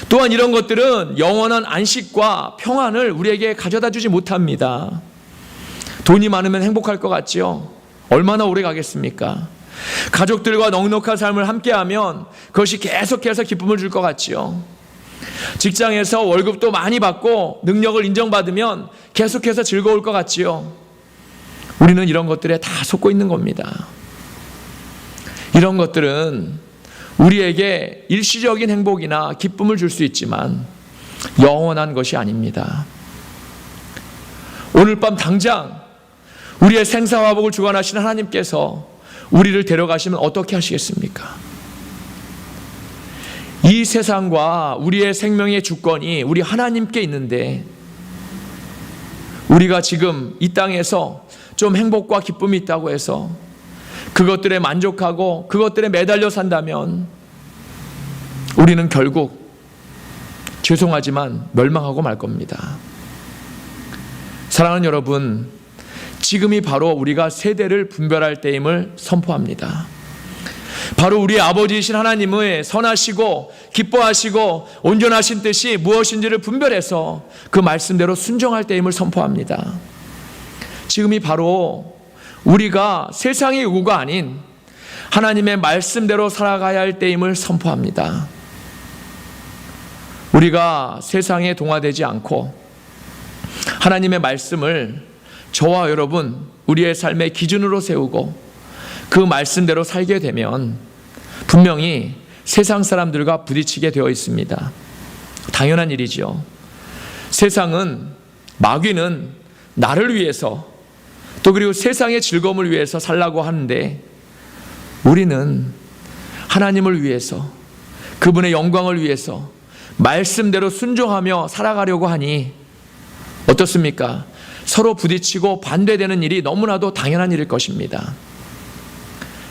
S1: 또한 이런 것들은 영원한 안식과 평안을 우리에게 가져다 주지 못합니다. 돈이 많으면 행복할 것 같지요? 얼마나 오래 가겠습니까? 가족들과 넉넉한 삶을 함께하면 그것이 계속해서 기쁨을 줄 것 같지요? 직장에서 월급도 많이 받고 능력을 인정받으면 계속해서 즐거울 것 같지요? 우리는 이런 것들에 다 속고 있는 겁니다. 이런 것들은 우리에게 일시적인 행복이나 기쁨을 줄 수 있지만 영원한 것이 아닙니다. 오늘 밤 당장 우리의 생사화복을 주관하시는 하나님께서 우리를 데려가시면 어떻게 하시겠습니까? 이 세상과 우리의 생명의 주권이 우리 하나님께 있는데, 우리가 지금 이 땅에서 좀 행복과 기쁨이 있다고 해서 그것들에 만족하고 그것들에 매달려 산다면 우리는 결국 죄송하지만 멸망하고 말 겁니다. 사랑하는 여러분, 지금이 바로 우리가 세대를 분별할 때임을 선포합니다. 바로 우리 아버지이신 하나님의 선하시고 기뻐하시고 온전하신 뜻이 무엇인지를 분별해서 그 말씀대로 순종할 때임을 선포합니다. 지금이 바로 우리가 세상의 요구가 아닌 하나님의 말씀대로 살아가야 할 때임을 선포합니다. 우리가 세상에 동화되지 않고 하나님의 말씀을 저와 여러분 우리의 삶의 기준으로 세우고 그 말씀대로 살게 되면 분명히 세상 사람들과 부딪히게 되어 있습니다. 당연한 일이죠. 세상은, 마귀는 나를 위해서 또 그리고 세상의 즐거움을 위해서 살라고 하는데, 우리는 하나님을 위해서, 그분의 영광을 위해서 말씀대로 순종하며 살아가려고 하니 어떻습니까? 서로 부딪히고 반대되는 일이 너무나도 당연한 일일 것입니다.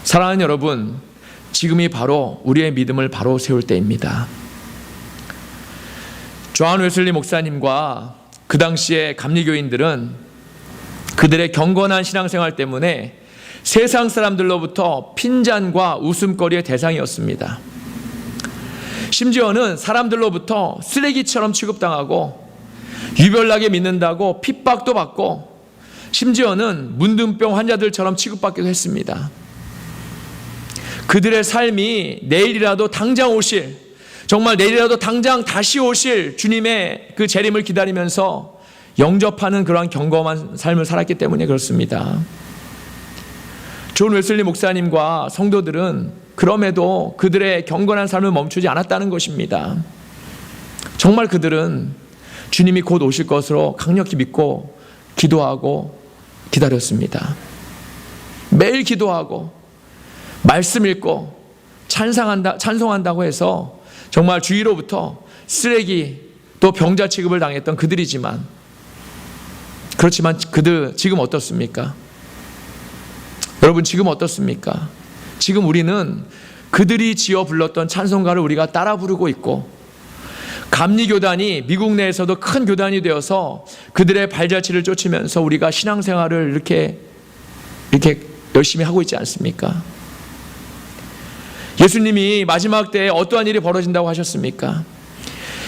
S1: 사랑하는 여러분, 지금이 바로 우리의 믿음을 바로 세울 때입니다. 존 웨슬리 목사님과 그 당시의 감리교인들은 그들의 경건한 신앙생활 때문에 세상 사람들로부터 핀잔과 웃음거리의 대상이었습니다. 심지어는 사람들로부터 쓰레기처럼 취급당하고 유별나게 믿는다고 핍박도 받고 심지어는 문둥병 환자들처럼 취급받기도 했습니다. 그들의 삶이 내일이라도 당장 오실, 정말 내일이라도 당장 다시 오실 주님의 그 재림을 기다리면서 영접하는 그러한 경건한 삶을 살았기 때문에 그렇습니다. 존 웨슬리 목사님과 성도들은 그럼에도 그들의 경건한 삶을 멈추지 않았다는 것입니다. 정말 그들은 주님이 곧 오실 것으로 강력히 믿고 기도하고 기다렸습니다. 매일 기도하고 말씀 읽고 찬송한다고 해서 정말 주위로부터 쓰레기 또 병자 취급을 당했던 그들이지만, 그렇지만 그들 지금 어떻습니까? 여러분, 지금 어떻습니까? 지금 우리는 그들이 지어 불렀던 찬송가를 우리가 따라 부르고 있고, 감리교단이 미국 내에서도 큰 교단이 되어서 그들의 발자취를 쫓으면서 우리가 신앙생활을 이렇게 열심히 하고 있지 않습니까? 예수님이 마지막 때에 어떠한 일이 벌어진다고 하셨습니까?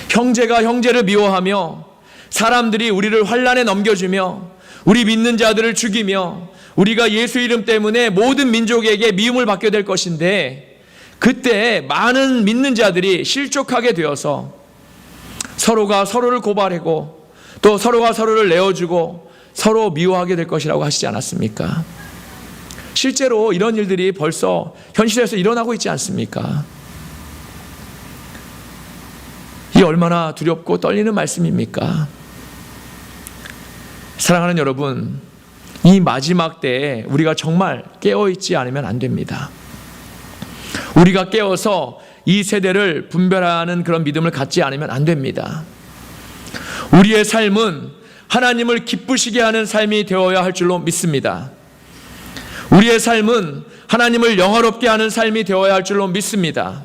S1: 형제가 형제를 미워하며 사람들이 우리를 환난에 넘겨주며 우리 믿는 자들을 죽이며 우리가 예수 이름 때문에 모든 민족에게 미움을 받게 될 것인데, 그때 많은 믿는 자들이 실족하게 되어서 서로가 서로를 고발하고 또 서로가 서로를 내어주고 서로 미워하게 될 것이라고 하시지 않았습니까? 실제로 이런 일들이 벌써 현실에서 일어나고 있지 않습니까? 이 얼마나 두렵고 떨리는 말씀입니까? 사랑하는 여러분, 이 마지막 때에 우리가 정말 깨어있지 않으면 안 됩니다. 우리가 깨어서 이 세대를 분별하는 그런 믿음을 갖지 않으면 안 됩니다. 우리의 삶은 하나님을 기쁘시게 하는 삶이 되어야 할 줄로 믿습니다. 우리의 삶은 하나님을 영화롭게 하는 삶이 되어야 할 줄로 믿습니다.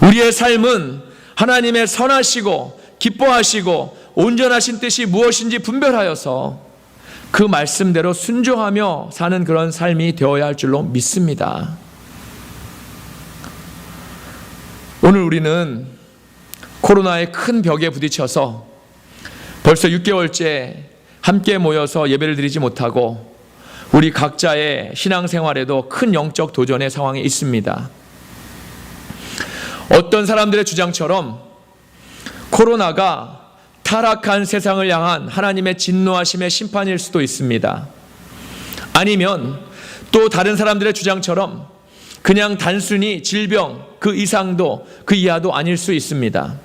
S1: 우리의 삶은 하나님의 선하시고 기뻐하시고 온전하신 뜻이 무엇인지 분별하여서 그 말씀대로 순종하며 사는 그런 삶이 되어야 할 줄로 믿습니다. 오늘 우리는 코로나의 큰 벽에 부딪혀서 벌써 6개월째 함께 모여서 예배를 드리지 못하고 우리 각자의 신앙생활에도 큰 영적 도전의 상황에 있습니다. 어떤 사람들의 주장처럼 코로나가 타락한 세상을 향한 하나님의 진노하심의 심판일 수도 있습니다. 아니면 또 다른 사람들의 주장처럼 그냥 단순히 질병 그 이상도 그 이하도 아닐 수 있습니다.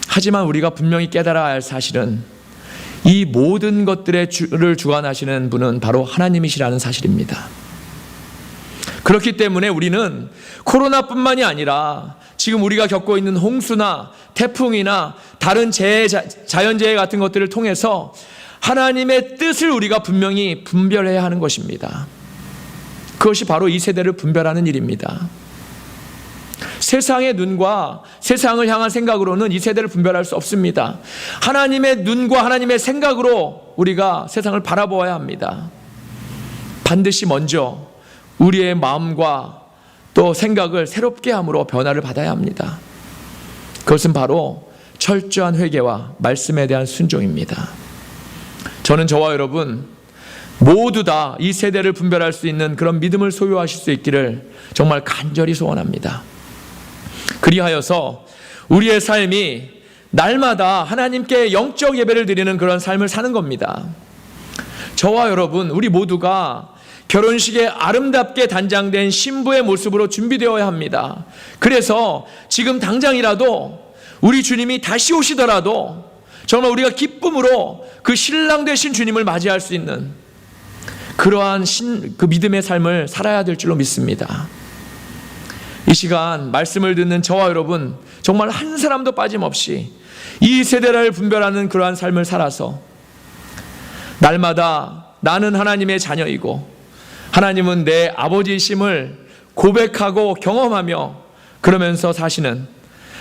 S1: 하지만 우리가 분명히 깨달아야 할 사실은 이 모든 것들의 주를 주관하시는 분은 바로 하나님이시라는 사실입니다. 그렇기 때문에 우리는 코로나뿐만이 아니라 지금 우리가 겪고 있는 홍수나 태풍이나 다른 자연재해 같은 것들을 통해서 하나님의 뜻을 우리가 분명히 분별해야 하는 것입니다. 그것이 바로 이 세대를 분별하는 일입니다. 세상의 눈과 세상을 향한 생각으로는 이 세대를 분별할 수 없습니다. 하나님의 눈과 하나님의 생각으로 우리가 세상을 바라보아야 합니다. 반드시 먼저 우리의 마음과 또 생각을 새롭게 함으로 변화를 받아야 합니다. 그것은 바로 철저한 회개와 말씀에 대한 순종입니다. 저는 저와 여러분 모두 다 이 세대를 분별할 수 있는 그런 믿음을 소유하실 수 있기를 정말 간절히 소원합니다. 그리하여서 우리의 삶이 날마다 하나님께 영적 예배를 드리는 그런 삶을 사는 겁니다. 저와 여러분 우리 모두가 결혼식에 아름답게 단장된 신부의 모습으로 준비되어야 합니다. 그래서 지금 당장이라도 우리 주님이 다시 오시더라도 정말 우리가 기쁨으로 그 신랑 되신 주님을 맞이할 수 있는 그러한 그 믿음의 삶을 살아야 될 줄로 믿습니다. 이 시간 말씀을 듣는 저와 여러분 정말 한 사람도 빠짐없이 이 세대를 분별하는 그러한 삶을 살아서 날마다 나는 하나님의 자녀이고 하나님은 내 아버지이심을 고백하고 경험하며 그러면서 사시는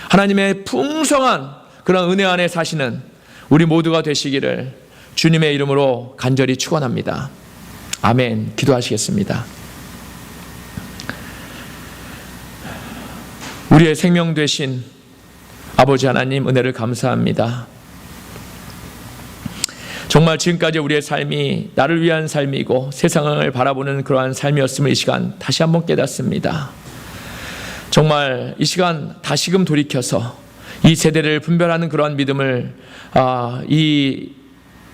S1: 하나님의 풍성한 그런 은혜 안에 사시는 우리 모두가 되시기를 주님의 이름으로 간절히 축원합니다. 아멘. 기도하시겠습니다. 우리의 생명 되신 아버지 하나님 은혜를 감사합니다. 정말 지금까지 우리의 삶이 나를 위한 삶이고 세상을 바라보는 그러한 삶이었음을 이 시간 다시 한번 깨닫습니다. 정말 이 시간 다시금 돌이켜서 이 세대를 분별하는 그러한 믿음을 이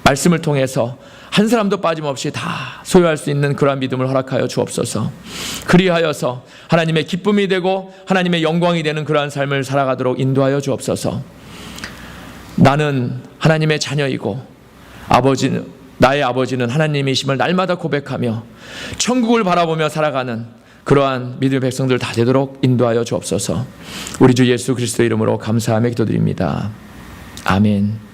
S1: 말씀을 통해서 한 사람도 빠짐없이 다 소유할 수 있는 그러한 믿음을 허락하여 주옵소서. 그리하여서 하나님의 기쁨이 되고 하나님의 영광이 되는 그러한 삶을 살아가도록 인도하여 주옵소서. 나는 하나님의 자녀이고 나의 아버지는 하나님이심을 날마다 고백하며 천국을 바라보며 살아가는 그러한 믿음의 백성들 다 되도록 인도하여 주옵소서. 우리 주 예수 그리스도의 이름으로 감사하며 기도드립니다. 아멘.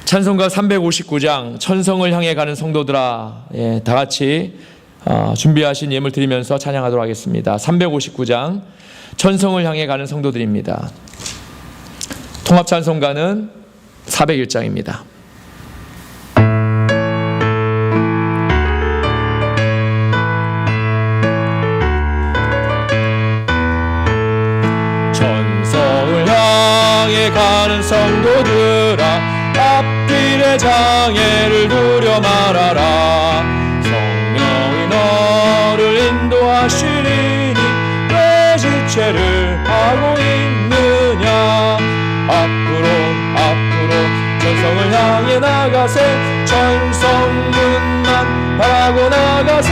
S1: 찬송가 359장 천성을 향해 가는 성도들아, 다 같이 준비하신 예물 드리면서 찬양하도록 하겠습니다. 359장 천성을 향해 가는 성도들입니다. 통합 찬송가는 401장입니다.
S2: 천성을 향해 가는 성도들아, 앞길의 장애를 두려 말아라. 성령이 너를 인도하시리니 왜 지체를 하고 있느냐. 앞으로 천성을 향해 나가세. 천성문만 바라고 나가세.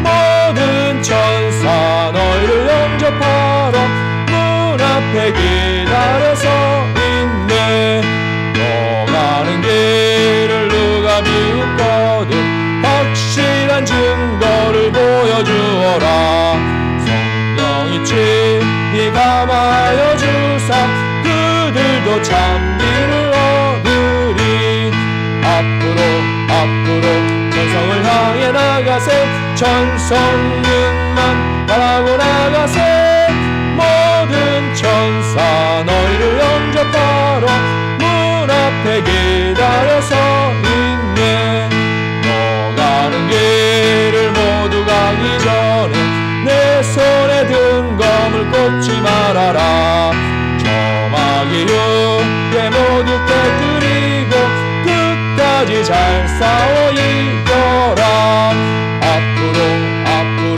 S2: 모든 천사 너희를 영접하러 문 앞에 기다려서 있네. 너 가는 길을 누가 비웃거든 확실한 증거를 보여주어라. 성령이 친히 감하여 주사 그들도 참기를 얻으리. 앞으로 천성문만 바라고 나가세 모든 천사 너희를 영접하러 문 앞에 기다려서 있네. 너 가는 길을 모두 가기 전에 내 손에 든 검을 꽂지 말아라. 저마귀 육에 모두 깨뜨리고 끝까지 잘 싸워 이겨라. 앞으로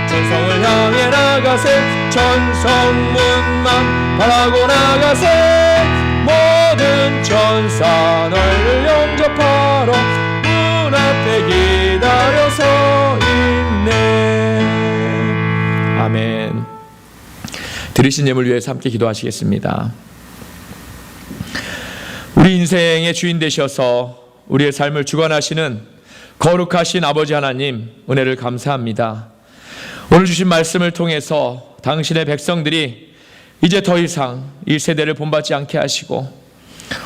S2: 천성을 향해 나가세 천성문만 바라고 나가세 모든 천사 너희를 영접하러 문 앞에 기다려서 있네.
S1: 아멘. 들으신 예물 위해서 함께 기도하시겠습니다. 우리 인생의 주인 되셔서 우리의 삶을 주관하시는 거룩하신 아버지 하나님, 은혜를 감사합니다. 오늘 주신 말씀을 통해서 당신의 백성들이 이제 더 이상 이 세대를 본받지 않게 하시고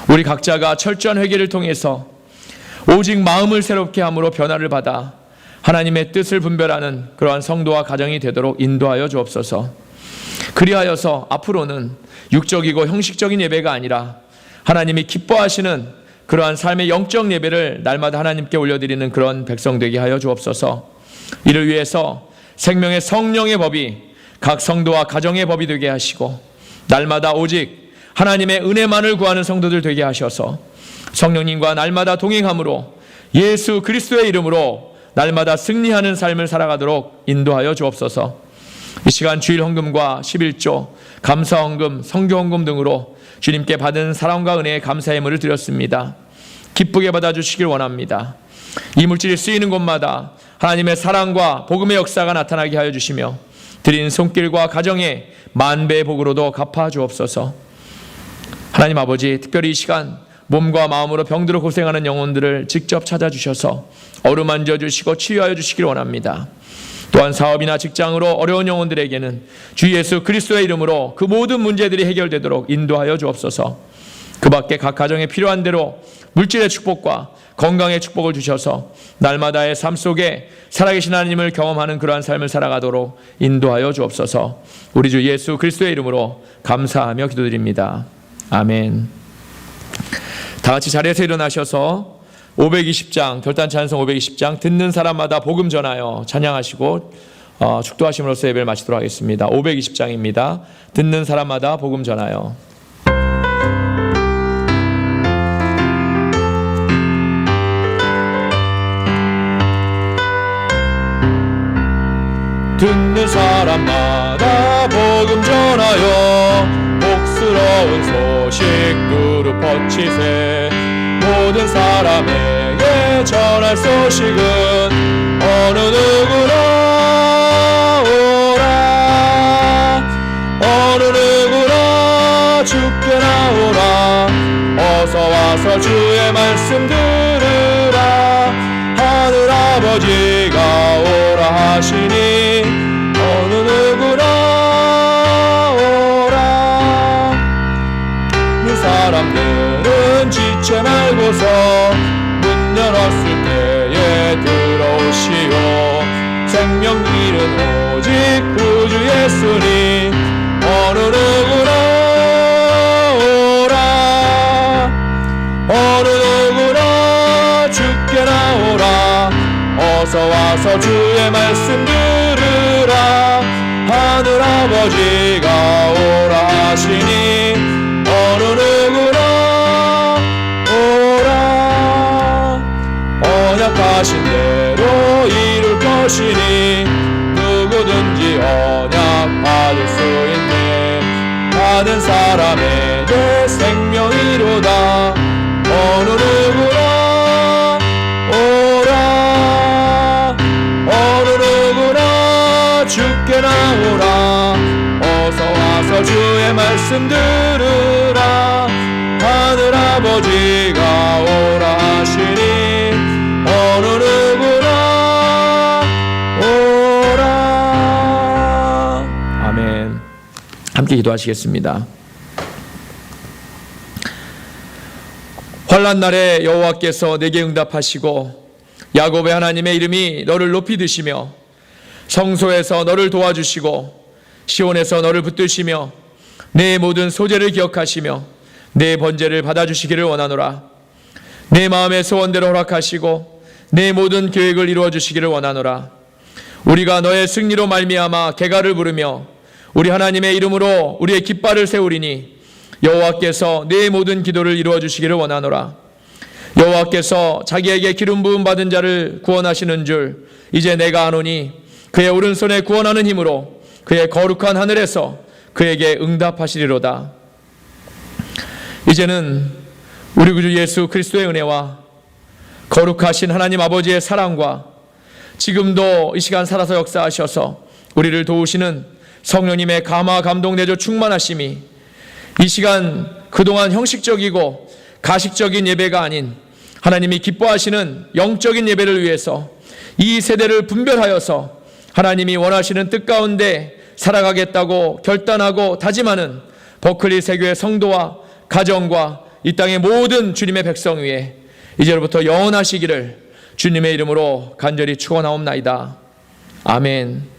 S1: 우리 각자가 철저한 회개를 통해서 오직 마음을 새롭게 함으로 변화를 받아 하나님의 뜻을 분별하는 그러한 성도와 가정이 되도록 인도하여 주옵소서. 그리하여서 앞으로는 육적이고 형식적인 예배가 아니라 하나님이 기뻐하시는 그러한 삶의 영적 예배를 날마다 하나님께 올려드리는 그런 백성 되게 하여 주옵소서. 이를 위해서 생명의 성령의 법이 각 성도와 가정의 법이 되게 하시고 날마다 오직 하나님의 은혜만을 구하는 성도들 되게 하셔서 성령님과 날마다 동행함으로 예수 그리스도의 이름으로 날마다 승리하는 삶을 살아가도록 인도하여 주옵소서. 이 시간 주일 헌금과 11조, 감사 헌금, 성교 헌금 등으로 주님께 받은 사랑과 은혜의 감사의 예물을 드렸습니다. 기쁘게 받아주시길 원합니다. 이 물질이 쓰이는 곳마다 하나님의 사랑과 복음의 역사가 나타나게 하여 주시며 드린 손길과 가정의 만배의 복으로도 갚아 주옵소서. 하나님 아버지, 특별히 이 시간 몸과 마음으로 병들어 고생하는 영혼들을 직접 찾아주셔서 어루만져 주시고 치유하여 주시길 원합니다. 또한 사업이나 직장으로 어려운 영혼들에게는 주 예수 그리스도의 이름으로 그 모든 문제들이 해결되도록 인도하여 주옵소서. 그 밖에 각 가정에 필요한 대로 물질의 축복과 건강의 축복을 주셔서 날마다의 삶 속에 살아계신 하나님을 경험하는 그러한 삶을 살아가도록 인도하여 주옵소서. 우리 주 예수 그리스도의 이름으로 감사하며 기도드립니다. 아멘. 다 같이 자리에서 일어나셔서 520장, 결단 찬송 520장 듣는 사람마다 복음 전하여 찬양하시고 축도하심으로써 예배를 마치도록 하겠습니다. 520장입니다. 듣는 사람마다 복음 전하여.
S2: 듣는 사람마다 복음 전하여 복스러운 소식 두루 퍼치세. 모든 사람에게 전할 소식은 어느 누구나 오라. 어느 누구나 주께 나오라. 어서 와서 주의 말씀 들으라. 하늘 아버지가 오라 하시니 어느 누구나 오라. 이 사람들은 지체 말고서 문 열었을 때에 들어오시오. 생명길은 오직 구주 예수니 어느 누구나 오라. 어느 누구나 주께 나오라. 어서 와서 주의 말씀 들으라. 하늘 아버지가 오라 하시니 어느 누구나 오라. 언약하신 대로 이룰 것이니 누구든지 언약 받을 수 있네. 받은 사람에게 생명이로다. 어느 누구나 오라. 어느 누구나 주께 나오라. 어서 와서 주의 말씀 들으라. 하늘 아버지가 오라 하시니 어느 누구나 오라.
S1: 아멘. 함께 기도하시겠습니다. 환난 날에 여호와께서 내게 응답하시고 야곱의 하나님의 이름이 너를 높이 드시며 성소에서 너를 도와주시고 시온에서 너를 붙드시며 내 모든 소재를 기억하시며 내 번제를 받아주시기를 원하노라. 내 마음의 소원대로 허락하시고 내 모든 계획을 이루어 주시기를 원하노라. 우리가 너의 승리로 말미암아 개가를 부르며 우리 하나님의 이름으로 우리의 깃발을 세우리니 여호와께서 내 모든 기도를 이루어 주시기를 원하노라. 여호와께서 자기에게 기름 부음 받은 자를 구원하시는 줄 이제 내가 아노니 그의 오른손에 구원하는 힘으로 그의 거룩한 하늘에서 그에게 응답하시리로다. 이제는 우리 구주 예수 그리스도의 은혜와 거룩하신 하나님 아버지의 사랑과 지금도 이 시간 살아서 역사하셔서 우리를 도우시는 성령님의 감화 감동 내조 충만하심이 이 시간 그동안 형식적이고 가식적인 예배가 아닌 하나님이 기뻐하시는 영적인 예배를 위해서 이 세대를 분별하여서 하나님이 원하시는 뜻 가운데 살아가겠다고 결단하고 다짐하는 버클리 세교의 성도와 가정과 이 땅의 모든 주님의 백성 위에 이제로부터 영원하시기를 주님의 이름으로 간절히 축원하옵나이다. 아멘.